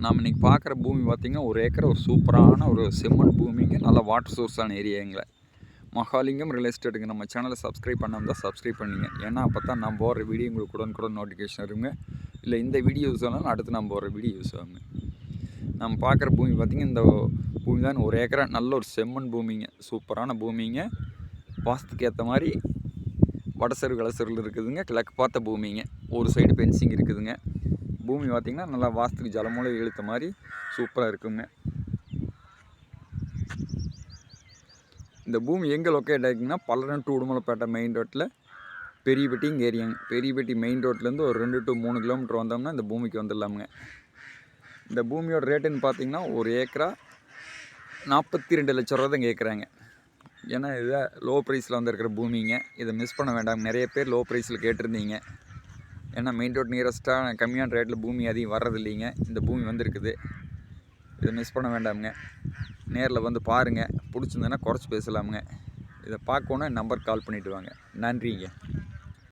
நாம் இன்றைக்கி பார்க்குற பூமி பார்த்திங்கன்னா ஒரு ஏக்கர் ஒரு சூப்பரான ஒரு செம்மண் பூமிங்க, நல்ல வாட்டர் சோர்ஸான ஏரியாங்கள. மகாலிங்கம் ரியல் எஸ்டேட்டுங்க. நம்ம சேனலை சப்ஸ்கிரைப் பண்ணாமல் சப்ஸ்கிரைப் பண்ணிங்க. ஏன்னா அப்போ தான் நான் போடுற வீடியோ உங்களுக்கு உடனுக்குடன் நோட்டிஃபிகேஷன் வருங்க. இல்லை இந்த வீடியோ யூஸ் ஆனாலும் அடுத்து நான் போடுற வீடியோ யூஸ் ஆகுங்க. நம்ம பார்க்குற பூமி பார்த்திங்கன்னா இந்த பூமி தான் ஒரு ஏக்கரை நல்ல ஒரு செம்மண் பூமிங்க, சூப்பரான பூமிங்க. வாஸ்துக்கு ஏற்ற மாதிரி வடசெரு கலசரில் இருக்குதுங்க. கிழக்கு பார்த்த பூமிங்க, ஒரு சைடு பென்சிங் இருக்குதுங்க. பூமி பார்த்திங்கன்னா நல்லா வாஸ்துக்கு ஜலமூலை இழுத்த மாதிரி சூப்பராக இருக்குங்க. இந்த பூமி எங்கே லொக்கேட் ஆகிக்குங்கன்னா பல்லடம் டு உடுமலைப்பேட்டை மெயின் ரோட்டில் பெரியபட்டி இங்கே ஏரியாங்க. பெரியபட்டி மெயின் ரோட்லேருந்து ஒரு 2 to 3 கிலோமீட்டர் வந்தோம்னா இந்த பூமிக்கு வந்துடலாமுங்க. இந்த பூமியோட ரேட்டுன்னு பார்த்தீங்கன்னா ஒரு ஏக்கரா 42 லட்ச ரூபா தான் கேட்குறாங்க. ஏன்னா இதை லோ ப்ரைஸில் வந்துருக்கிற பூமிங்க, இதை மிஸ் பண்ண வேண்டாம். நிறைய பேர் லோ ப்ரைஸில் கேட்டிருந்தீங்க. ஏன்னா மெயின் ரோட் நியரஸ்ட்டாக கம்மியான ரேட்டில் பூமி அதிகம் வர்றது இல்லைங்க. இந்த பூமி வந்துருக்குது, இதை மிஸ் பண்ண வேண்டாமுங்க. நேரில் வந்து பாருங்கள், பிடிச்சிருந்ததுன்னா குறைச்சி பேசலாமுங்க. இதை பார்க்கணுன்னா நம்பருக்கு கால் பண்ணிவிட்டு வாங்க. நன்றிங்க.